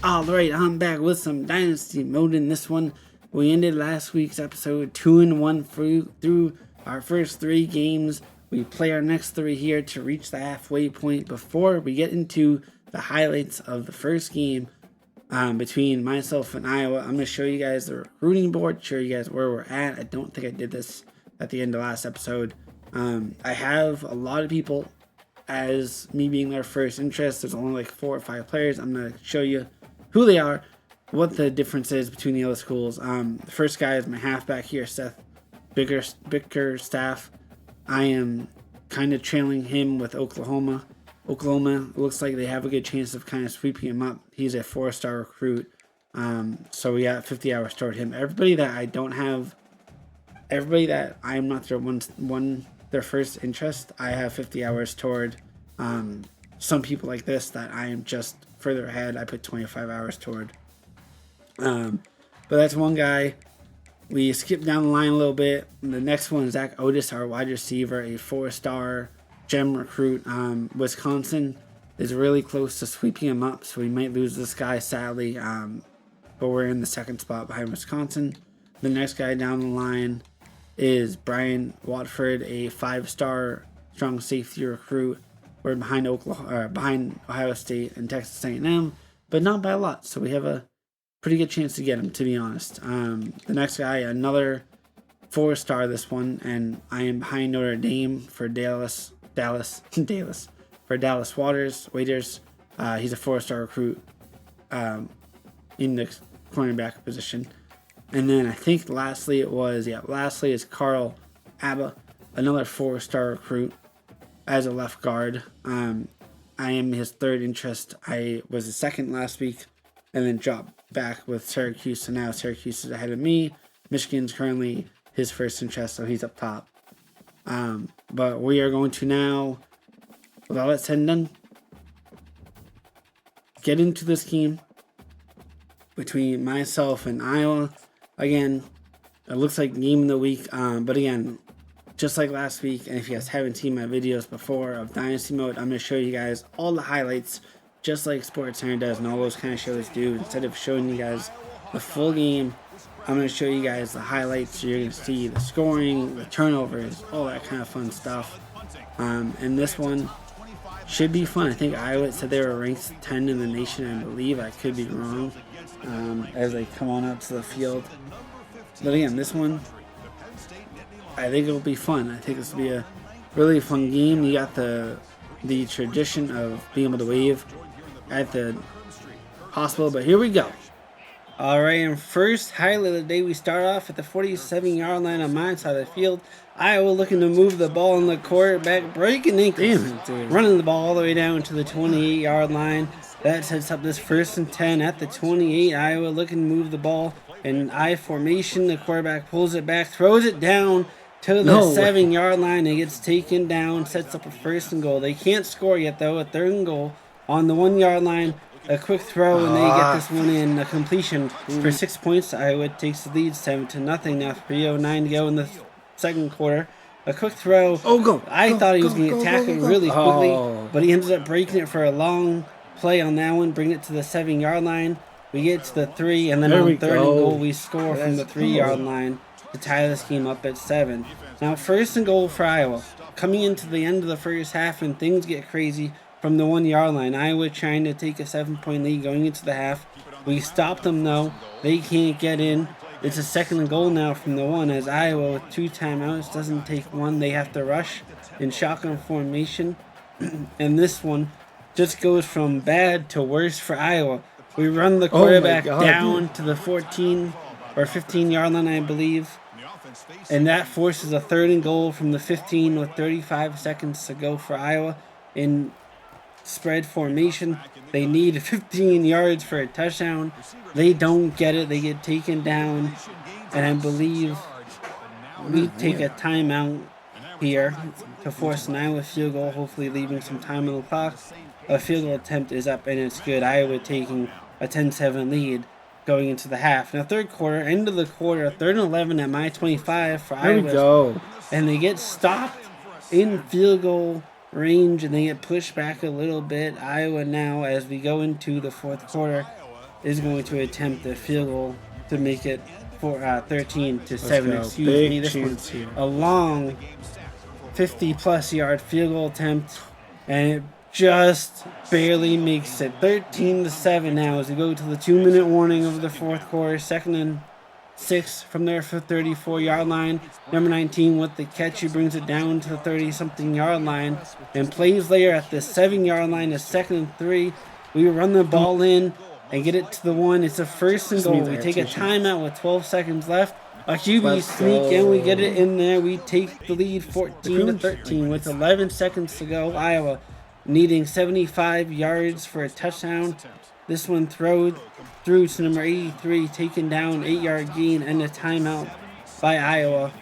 Alright, I'm back with some Dynasty mode in this one. We ended last week's episode 2-1 through our first 3 games. We play our next 3 here to reach the halfway point before we get into the highlights of the first game between myself and Iowa. I'm going to show you guys the recruiting board, show you guys where we're at. I don't think I did this at the end of last episode. I have a lot of people as me being their first interest. There's only like 4 or 5 players. I'm going to show you who they are, what the difference is between the other schools. The first guy is my halfback here, Seth Bickerstaff. I am kind of trailing him with Oklahoma. Oklahoma looks like they have a good chance of kind of sweeping him up. He's a 4-star recruit. So we got 50 hours toward him. Everybody that I don't have, everybody that I am not their first interest, I have 50 hours toward. Some people like this that I am just further ahead, I put 25 hours toward. But that's one guy. We skip down the line a little bit. The next one is Zach Otis, our wide receiver, a 4-star gem recruit. Wisconsin is really close to sweeping him up, so we might lose this guy, sadly. But we're in the second spot behind Wisconsin. The next guy down the line is Brian Watford, a 5-star strong safety recruit. We're behind Ohio State and Texas A&M, but not by a lot. So we have a pretty good chance to get him, to be honest. The next guy, another 4-star this one, and I am behind Notre Dame for Dallas Waiters. He's a 4-star recruit in the cornerback position. And then I think lastly is Carl Abba, another 4-star recruit as a left guard. I am his third interest. I was the second last week and then dropped back with Syracuse, so now Syracuse is ahead of me. Michigan's currently his first interest, so he's up top. But we are going to now, with all that said and done, get into this game between myself and Iowa. Again, it looks like game of the week, but again, just like last week, and if you guys haven't seen my videos before of Dynasty Mode, I'm going to show you guys all the highlights, just like SportsCenter does and all those kind of shows do. Instead of showing you guys the full game, I'm going to show you guys the highlights. So you're going to see the scoring, the turnovers, all that kind of fun stuff. And this one should be fun. I think Iowa said they were ranked 10 in the nation, I believe. I could be wrong as they come on up to the field. But again, this one, I think it'll be fun. I think this will be a really fun game. You got the tradition of being able to wave at the hospital, but here we go. Alright, and first highlight of the day, we start off at the 47-yard line on my side of the field. Iowa looking to move the ball in the quarterback, breaking ankles, running the ball all the way down to the 28-yard line. That sets up this 1st and 10 at the 28. Iowa looking to move the ball in I formation. The quarterback pulls it back, throws it down to the 7-yard line. It gets taken down, sets up a 1st and goal. They can't score yet, though. A 3rd and goal on the 1-yard line. A quick throw, and they get this one in. A completion for 6 points. Iowa takes the lead 7-0. Now 3:09 to go in the second quarter. A quick throw. I thought he was going to tackle really quickly, but he ended up breaking it for a long play on that one, bring it to the 7-yard line. We get to the 3, and then on 3rd and goal, we score from the 3-yard line to tie this game up at 7. Now 1st and goal for Iowa. Coming into the end of the first half, and things get crazy from the 1-yard line. Iowa trying to take a 7-point lead going into the half. We stopped them, though. They can't get in. It's a 2nd and goal now from the 1, as Iowa with 2 timeouts doesn't take one. They have to rush in shotgun formation. And this one just goes from bad to worse for Iowa. We run the quarterback down to the 14 or 15-yard line, I believe. And that forces a 3rd and goal from the 15 with 35 seconds to go for Iowa in spread formation. They need 15 yards for a touchdown. They don't get it. They get taken down. And I believe we take a timeout here to force an Iowa field goal, hopefully leaving some time on the clock. A field goal attempt is up, and it's good. Iowa taking a 10-7 lead going into the half. Now, third quarter, end of the quarter, 3rd and 11 at my 25 for Iowa. There we go. And they get stopped in field goal range, and they get pushed back a little bit. Iowa now, as we go into the fourth quarter, is going to attempt a field goal to make it for 13-7. Excuse Big me. This chance one, here. a long 50+ yard field goal attempt, and it just barely makes it. 13-7 now as we go to the 2-minute warning of the fourth quarter. 2nd and 6 from there for 34-yard line. Number 19 with the catch. He brings it down to the 30-something yard line and plays later at the 7-yard line. A 2nd and 3. We run the ball in and get it to the 1. It's a 1st and goal. We take a timeout with 12 seconds left. A QB sneak in. We get it in there. We take the lead 14-13 with 11 seconds to go. Iowa needing 75 yards for a touchdown. This one through to number 83, taken down, 8-yard gain, and a timeout by Iowa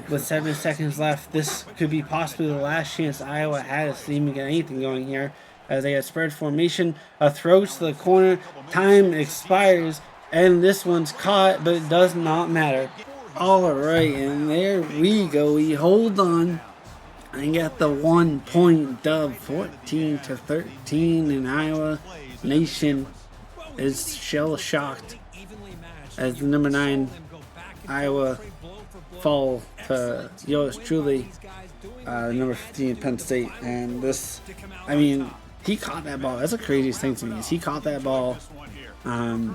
with 7 seconds left. This could be possibly the last chance Iowa has to even get anything going here, as they had spread formation. A throw to the corner, time expires, and this one's caught, but it does not matter. All right, and there we go. We hold on and get the 1-point dub, 14-13, and Iowa Nation is shell-shocked as the number 9 Iowa fall to yours truly, number 15 Penn State. And this, I mean, he caught that ball. That's the craziest thing to me, is he caught that ball, and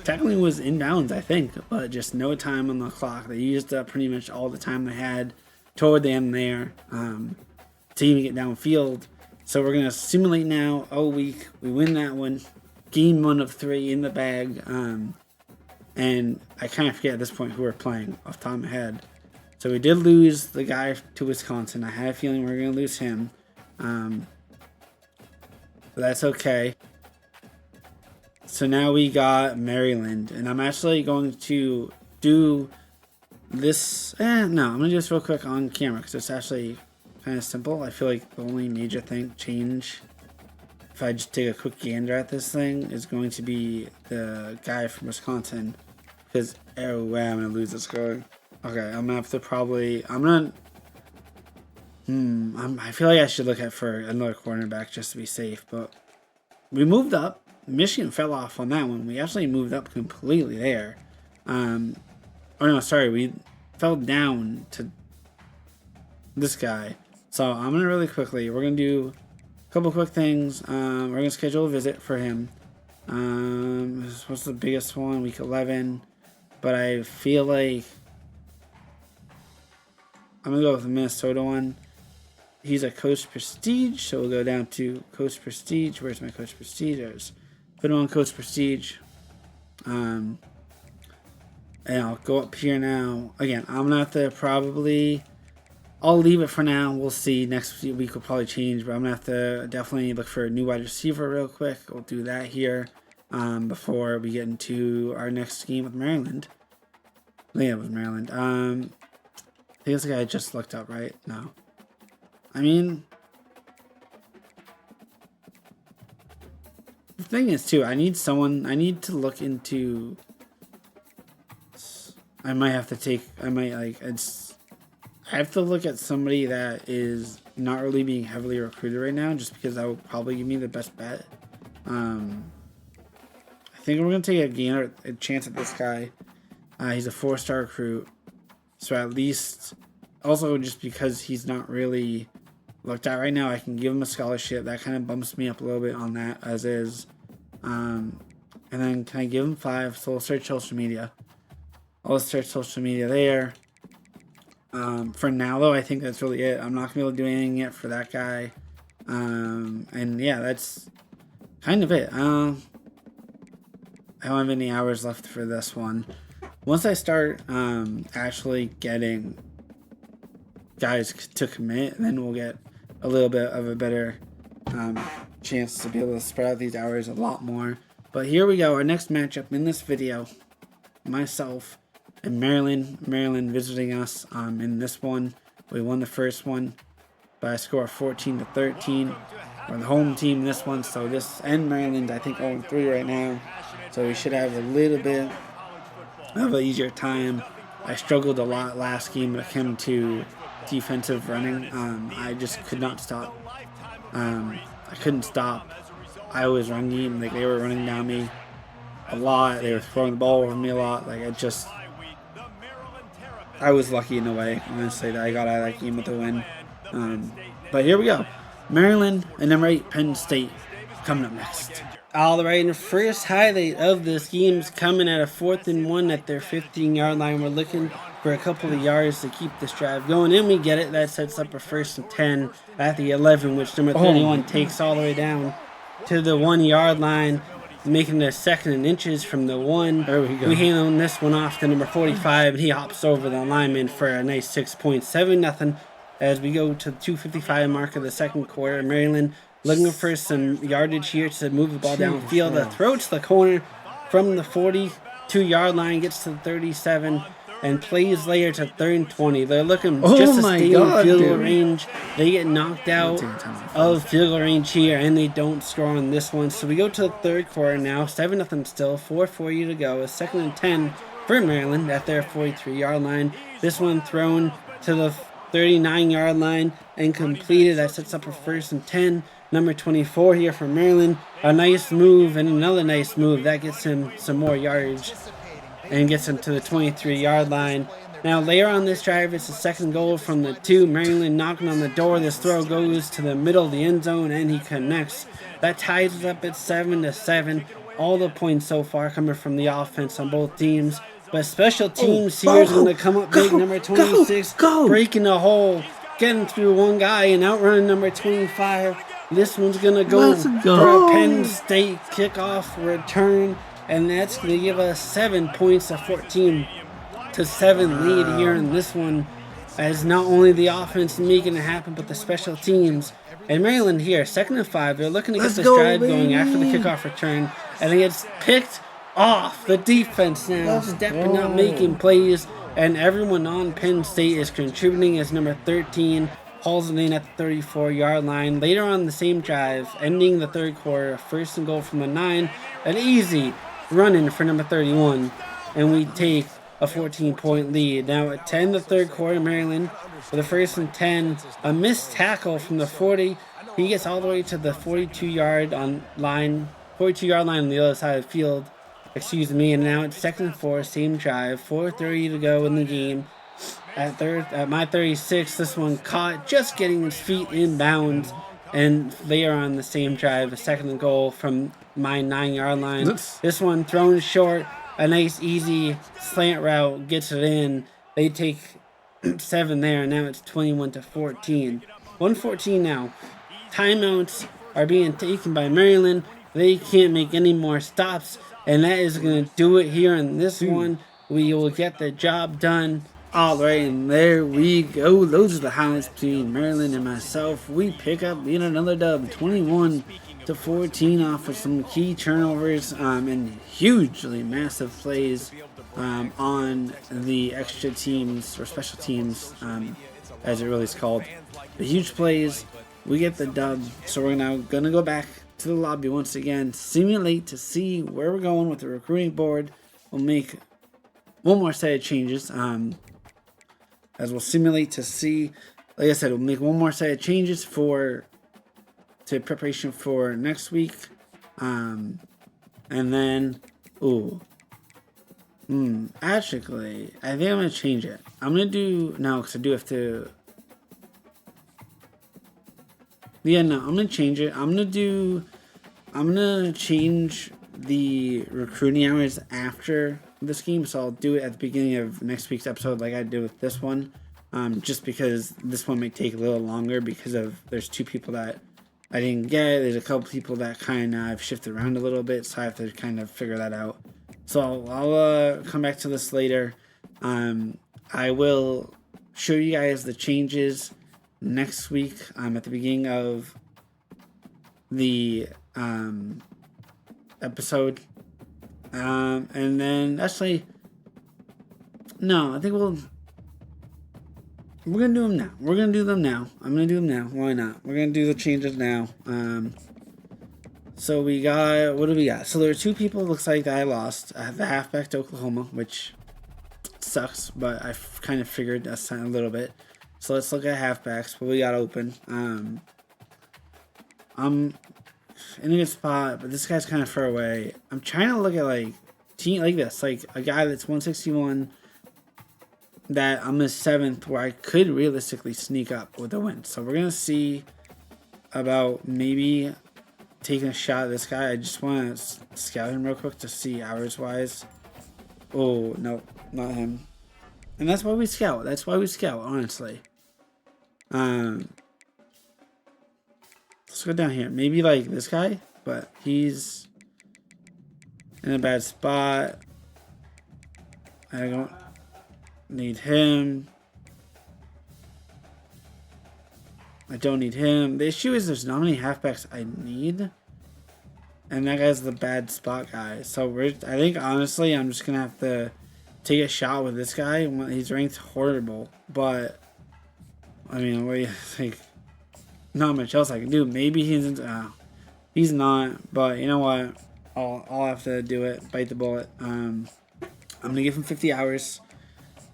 technically was inbounds, I think, but just no time on the clock. They used up pretty much all the time they had toward the end there to even get downfield. So we're going to simulate now all week. We win that one. Game 1 of 3 in the bag. And I kind of forget at this point who we're playing off the top of my head. So we did lose the guy to Wisconsin. I had a feeling we were going to lose him. But that's okay. So now we got Maryland. And I'm actually going to do this. No, I'm going to do this real quick on camera because it's actually kind of simple. I feel like the only major change, if I just take a quick gander at this thing, is going to be the guy from Wisconsin. Because, oh wow, I'm going to lose this guy. Okay, I'm going to have to probably, I feel like I should look at for another cornerback just to be safe. But we moved up. Michigan fell off on that one. We actually moved up completely there. We fell down to this guy. So I'm going to really quickly, we're going to do a couple quick things. We're going to schedule a visit for him. What's the biggest one? Week 11. But I feel like I'm going to go with the Minnesota one. He's a Coach Prestige, so we'll go down to Coach Prestige. Where's my Coach Prestige? There's, put him on Coach Prestige. And I'll go up here now. Again, I'm going to have to probably, I'll leave it for now. We'll see. Next week will probably change, but I'm going to have to definitely look for a new wide receiver real quick. We'll do that here before we get into our next game with Maryland. Yeah, with Maryland. I think this guy I just looked up, right? No. I mean, the thing is, too, I need to look into, I have to look at somebody that is not really being heavily recruited right now, just because that will probably give me the best bet. I think we're going to take a chance at this guy. He's a 4-star recruit, so at least, also just because he's not really looked at right now, I can give him a scholarship. That kind of bumps me up a little bit on that as is. And then can I give him 5? So we'll search social media. I'll search social media there. For now, though, I think that's really it. I'm not going to be able to do anything yet for that guy. And yeah, that's kind of it. I don't have any hours left for this one. Once I start actually getting guys to commit, then we'll get a little bit of a better chance to be able to spread out these hours a lot more. But here we go, our next matchup in this video. Myself and Maryland visiting us in this one. We won the first one by a score of 14-13. We're the home team in this one, so this and Maryland, I think 0-3 right now. So we should have a little bit of an easier time. I struggled a lot last game when it came to defensive running. I just could not stop. I couldn't stop Iowa's run game. Like, they were running down me a lot. They were throwing the ball over me a lot. Like, I was lucky in a way, honestly, that I got out of that game with a win. But here we go. Maryland and number 8 Penn State coming up next. All right, and the first highlight of this game is coming at a 4th and 1 at their 15-yard line. We're looking for a couple of yards to keep this drive going, and we get it. That sets up a 1st and 10 at the 11, which number 31 takes all the way down to the 1-yard line, making it a 2nd and inches from the 1. There we go. We hand this one off to number 45, and he hops over the lineman for a nice 6.7-0. As we go to the 2:55 mark of the second quarter, Maryland looking for some yardage here to move the ball downfield. The throw to the corner from the 42-yard line, gets to the 37, and plays later to 3rd and 20. They're looking just to stay in field goal range. They get knocked out of field goal range here, and they don't score on this one. So we go to the third quarter now, 7-0 still, 4:40 to go. A 2nd and 10 for Maryland at their 43-yard line. This one thrown to the 39-yard line and completed. That sets up a 1st and 10. Number 24 here for Maryland. A nice move and another nice move. That gets him some more yardage and gets him to the 23-yard line. Now later on this drive, it's a 2nd goal from the 2. Maryland knocking on the door. This throw goes to the middle of the end zone and he connects. That ties us up at 7-7. All the points so far coming from the offense on both teams. But special teams here is going to come up big. Number 26 breaking the hole, getting through one guy and outrunning number 25. This one's going to go for a Penn State kickoff return, and that's going to give us 7 points, a 14-7 lead here in this one, as not only the offense making it happen, but the special teams. And Maryland here, 2nd and 5. They're looking to get this drive going after the kickoff return, and it gets picked off. The defense now stepping up, making plays, and everyone on Penn State is contributing as number 13 hauls it in at the 34-yard line. Later on the same drive, ending the third quarter, 1st and goal from the 9. An easy run-in for number 31, and we take a 14-point lead. Now at 10 the third quarter, Maryland with a 1st and 10. A missed tackle from the 40. He gets all the way to the 42-yard line on the other side of the field. Excuse me, and now it's 2nd and 4, same drive, 4:30 to go in the game. At my 36, this one caught, just getting his feet in bounds, and later on the same drive, a 2nd and goal from my 9-yard line. This one thrown short, a nice easy slant route, gets it in. They take 7 there, and now it's 21-14. 1:14 now. Timeouts are being taken by Maryland. They can't make any more stops, and that is going to do it here in this one. We will get the job done. All right, and there we go. Those are the highlights between Maryland and myself. We pick up yet another dub, 21-14, off of some key turnovers and hugely massive plays on the extra teams or special teams, as it really is called. The huge plays. We get the dub, so we're now gonna go back to the lobby once again, simulate to see where we're going with the recruiting board. We'll make one more set of changes. As we'll simulate to see, like I said, we'll make one more set of changes to preparation for next week. And then, actually, I think I'm going to change it. I'm going to do, no, because I do have to, I'm going to change it. I'm going to change the recruiting hours after this game, so I'll do it at the beginning of next week's episode like I did with this one, just because this one may take a little longer because there's 2 people that I didn't get. There's a couple people that kind of I've shifted around a little bit, so I have to kind of figure that out. So I'll come back to this later. I will show you guys the changes next week at the beginning of the episode. And then actually, no, I think we're gonna do them now. I'm gonna do them now. Why not? We're gonna do the changes now. So we got, what do we got? So there are 2 people, looks like, that I lost. I have the halfback to Oklahoma, which sucks, but I kind of figured that's a little bit. So let's look at halfbacks. What we got open. in a good spot, but this guy's kind of far away. I'm trying to look at like team like this, like a guy that's 161 that I'm his 7th, where I could realistically sneak up with a win. So we're gonna see about maybe taking a shot at this guy. I just want to scout him real quick to see hours wise. Oh no, not him. And that's why we scout. That's why we scout, honestly. Let's go down here. Maybe like this guy, but he's in a bad spot. I don't need him. I don't need him. The issue is there's not many halfbacks I need. And that guy's the bad spot guy. So I think honestly I'm just gonna have to take a shot with this guy. He's ranked horrible, but I mean, what do you think? Not much else I can do. Maybe he's not, but you know what? I'll have to do it. Bite the bullet. I'm gonna give him 50 hours.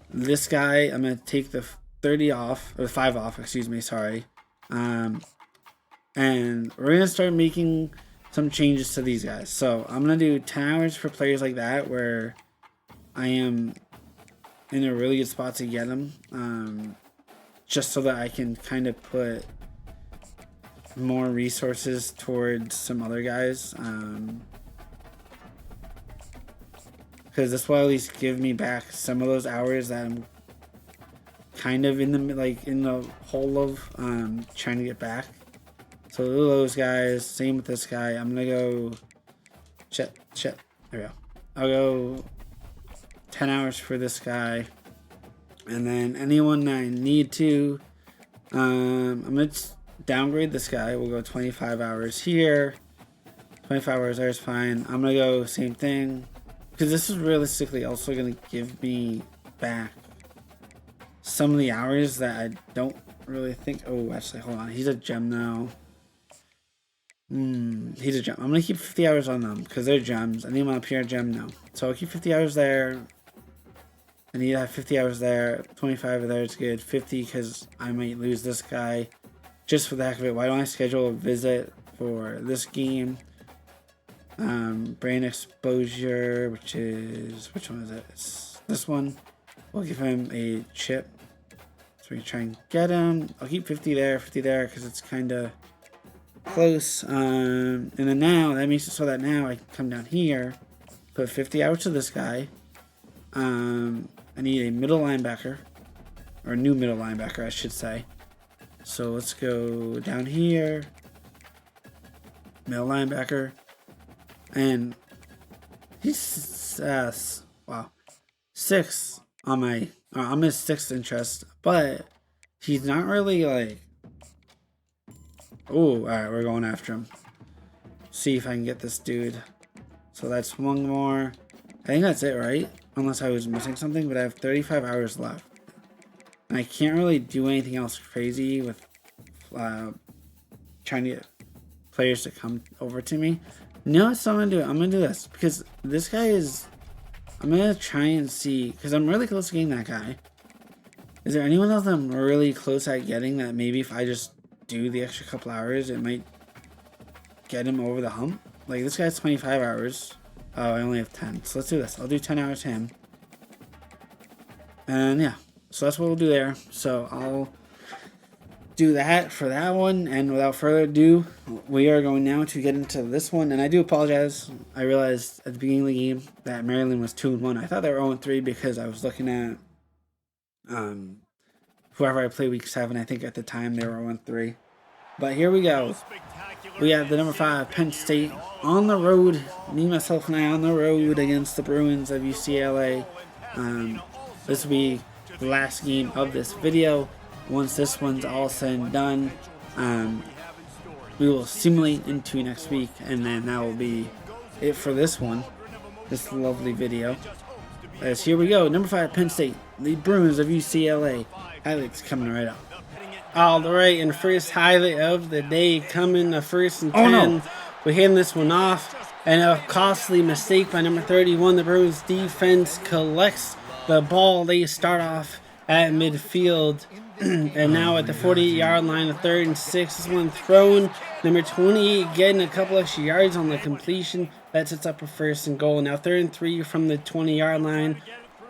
This guy, I'm gonna take the 30 off, or 5 off. Excuse me. Sorry. And we're gonna start making some changes to these guys. So I'm gonna do 10 hours for players like that, where I am in a really good spot to get them. Just so that I can kind of put more resources towards some other guys. Because this will at least give me back some of those hours that I'm kind of in the hole of trying to get back. So those guys, same with this guy. I'm gonna go Chet. There we go. I'll go 10 hours for this guy. And then anyone that I need to, I'm gonna downgrade this guy. We'll go 25 hours here. 25 hours there is fine. I'm gonna go same thing, because this is realistically also gonna give me back some of the hours that I don't really think. Oh, actually, hold on. He's a gem now. He's a gem. I'm gonna keep 50 hours on them because they're gems. I need them up here, gem now. So I'll keep 50 hours there. I need to have 50 hours there. 25 of there is good. 50 because I might lose this guy. Just for the heck of it. Why don't I schedule a visit for this game? Brain exposure, which one is it? It's this one. We'll give him a chip. So we can try and get him. I'll keep 50 there, 50 there, because it's kind of close. And then now, that makes it so that now I can come down here, put 50 hours to this guy. I need a middle linebacker, or a new middle linebacker, I should say. So let's go down here, middle linebacker, and he's wow, 6 on my. I'm his 6th interest, but he's not really like. Oh, all right, we're going after him. See if I can get this dude. So that's one more. I think that's it, right? Unless I was missing something, but I have 35 hours left. And I can't really do anything else crazy with trying to get players to come over to me. No, that's what I'm going to do. I'm going to do this. Because this guy is... I'm going to try and see... Because I'm really close to getting that guy. Is there anyone else that I'm really close at getting that maybe if I just do the extra couple hours, it might get him over the hump? Like, this guy's 25 hours. Oh, I only have 10. So let's do this. I'll do 10 hours to him. And yeah. So that's what we'll do there. So I'll do that for that one. And without further ado, we are going now to get into this one. And I do apologize. I realized at the beginning of the game that Maryland was 2-1. I thought they were 0-3 because I was looking at whoever I played week 7. I think at the time they were 0-3. But here we go. We have the number 5 Penn State on the road. Me, myself, and I on the road against the Bruins of UCLA. This will be the last game of this video. Once this one's all said and done, we will simulate into next week, and then that will be it for this one. This lovely video. As here we go. Number 5 Penn State, the Bruins of UCLA. Highlights coming right up. All right, and first highlight of the day coming, the 1st and 10. Oh, no. We're hitting this one off, and a costly mistake by number 31. The Bruins defense collects the ball. They start off at midfield. And now at the 48-yard line, a 3rd and 6. This one thrown. Number 28 getting a couple extra yards on the completion. That sets up a 1st and goal. Now 3rd and 3 from the 20-yard line.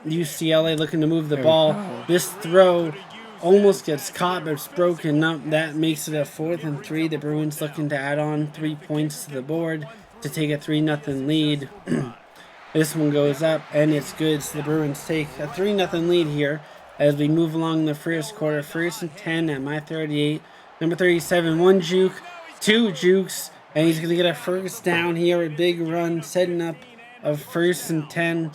UCLA looking to move the ball. This throw almost gets caught, but it's broken up. That makes it a 4th and 3. The Bruins looking to add on 3 points to the board to take a 3-0 lead. This one goes up, and it's good. So the Bruins take a 3-0 lead here as we move along the first quarter. 1st and 10 at my 38. Number 37, 1 juke, 2 jukes, and he's going to get a 1st down here. A big run, setting up a 1st and 10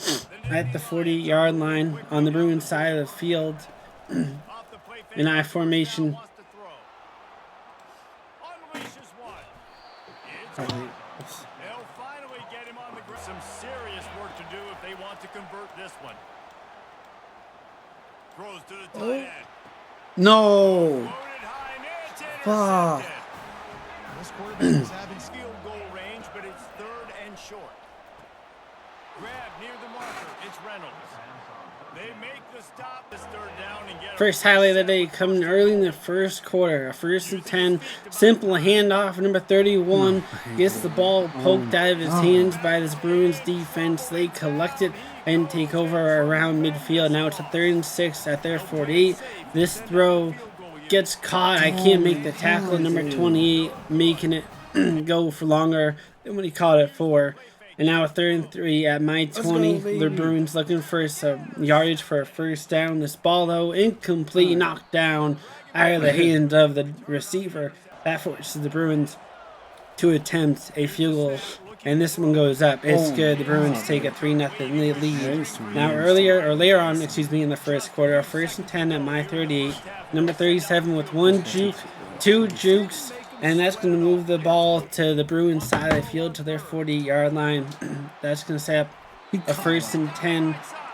at the 40-yard line on the Bruins side of the field. In I formation. They'll finally get him on the ground. Some serious work to do if they want to convert this one. Throws to the tight end. No. Fuck. This quarterback is having field goal range, but it's 3rd and short. Grab near the marker. It's Reynolds. They make the stop. This 3rd down and get First highlight of the day coming early in the first quarter. A 1st and 10. Simple handoff. Number 31 gets the ball poked out of his hands by this Bruins defense. They collect it and take over around midfield. Now it's a 3rd and 6 at their 48. This throw gets caught. I can't make the tackle. Number 28 making it go for longer than when he caught it for. And now a 3rd and 3 at my 20. The Bruins looking for some yardage for a 1st down. This ball, though, incomplete, knocked down out of the hands of the receiver. That forces the Bruins to attempt a field goal. And this one goes up. It's good. The Bruins take a 3-0 lead. Now later on, in the first quarter, a 1st and 10 at my 38. Number 37 with 1 juke, 2 jukes. And that's going to move the ball to the Bruins side of the field to their 40-yard line. That's going to set up a 1st and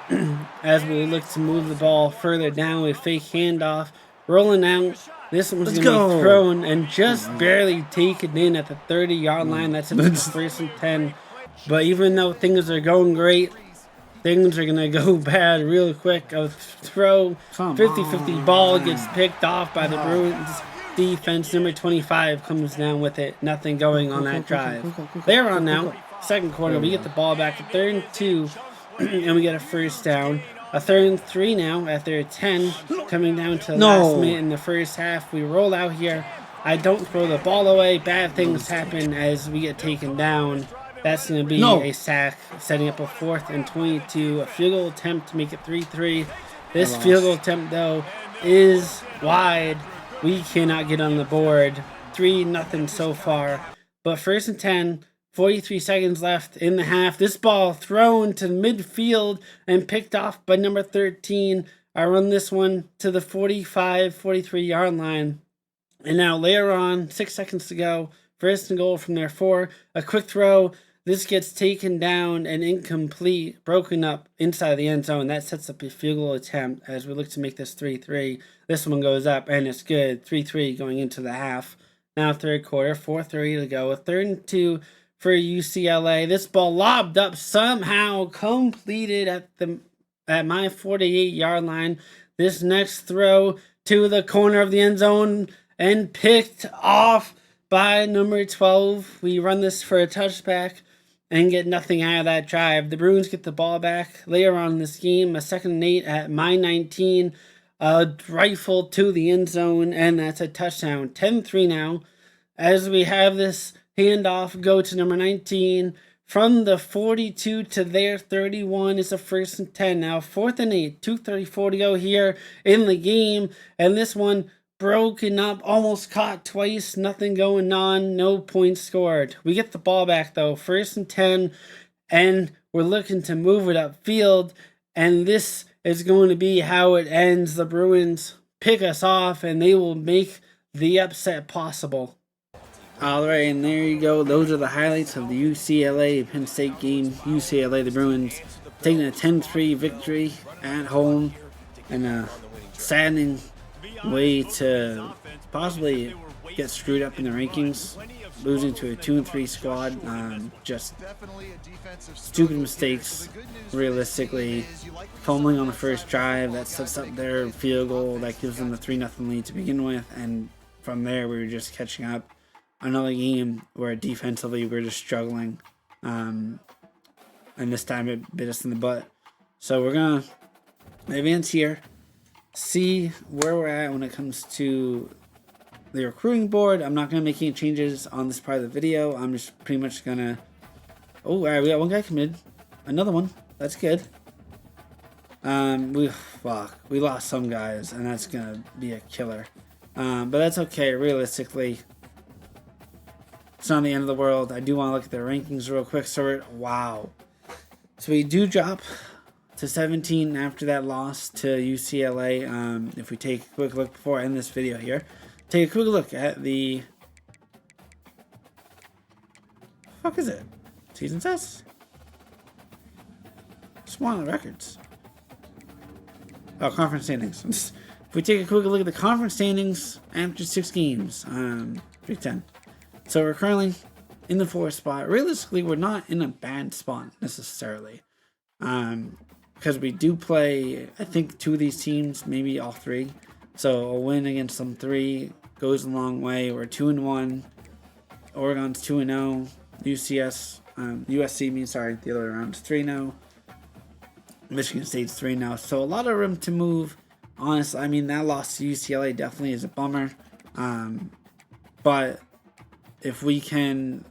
10 as we look to move the ball further down with fake handoff. Rolling out. This one's going to be thrown and just barely taken in at the 30-yard line. That's a 1st and 10. But even though things are going great, things are going to go bad real quick. A throw, 50-50 ball gets picked off by the Bruins defense. Number 25 comes down with it. Nothing going on that drive. They're on now. 2nd quarter, we get the ball back at 3rd and 2, and we get a 1st down. A 3rd and 3 now at their 10, coming down to the last minute in the first half. We roll out here. I don't throw the ball away. Bad things happen as we get taken down. That's going to be a sack, setting up a 4th and 22. A field goal attempt to make it 3-3. This field goal attempt, though, is wide. We cannot get on the board. 3-0 so far. But 1st and 10, 43 seconds left in the half. This ball thrown to midfield and picked off by number 13. I run this one to the 43-yard line. And now later on, 6 seconds to go. 1st and goal from their 4. A quick throw. This gets taken down and incomplete, broken up inside the end zone. That sets up a field goal attempt as we look to make this 3-3. This one goes up, and it's good. 3-3 going into the half. Now 3rd quarter, 4:30 to go. A 3rd and 2 for UCLA. This ball lobbed up, somehow completed at my 48-yard line. This next throw to the corner of the end zone and picked off by number 12. We run this for a touchback and get nothing out of that drive. The Bruins get the ball back later on in this game. A 2nd and 8 at my 19. A rifle to the end zone, and that's a touchdown. 10-3 now as we have this handoff go to number 19. From the 42 to their 31 is a 1st and 10. Now 4th and 8, 2:34 to go here in the game. And this one broken up, almost caught twice, nothing going on, no points scored. We get the ball back though, 1st and 10, and we're looking to move it upfield, and this is going to be how it ends. The Bruins pick us off, and they will make the upset possible. Alright, and there you go. Those are the highlights of the UCLA Penn State game. UCLA, the Bruins, taking a 10-3 victory at home, and a saddening way to possibly get screwed up in the rankings, losing to a 2-3 squad. Just stupid mistakes. Realistically, fumbling on the first drive that sets up their field goal that gives them the 3-0 lead to begin with, and from there we were just catching up. Another game where defensively we're just struggling, and this time it bit us in the butt. So we're gonna advance here, see where we're at when it comes to the recruiting board. I'm not gonna make any changes on this part of the video. I'm just pretty much gonna. Oh, all right, we got one guy committed, another one. That's good. We lost some guys, and that's gonna be a killer. But that's okay. Realistically, it's not the end of the world. I do want to look at their rankings real quick. So wow. So we do drop to 17 after that loss to UCLA. If we take a quick look before I end this video here, take a quick look at the fuck is it? Season says. Just one of the records. Oh, conference standings. If we take a quick look at the conference standings after 6 games, Big Ten. So we're currently in the 4th spot. Realistically, we're not in a bad spot necessarily. Because we do play, I think, 2 of these teams, maybe all 3. So a win against them 3 goes a long way. We're 2-1. Oregon's 2-0. USC, the other way around, is 3-0. Michigan State's 3-0. So a lot of room to move. Honestly, I mean, that loss to UCLA definitely is a bummer. But if we can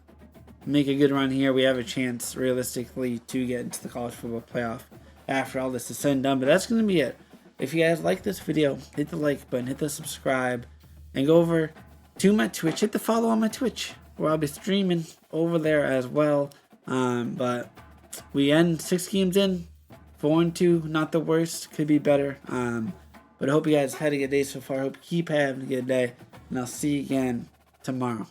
make a good run here, we have a chance, realistically, to get into the college football playoff after all this is said and done. But that's going to be it. If you guys like this video, hit the like button, hit the subscribe, and go over to my Twitch. Hit the follow on my Twitch, where I'll be streaming over there as well. But we end 6 games in, 4-2, not the worst, could be better. But I hope you guys had a good day so far. I hope you keep having a good day, and I'll see you again tomorrow.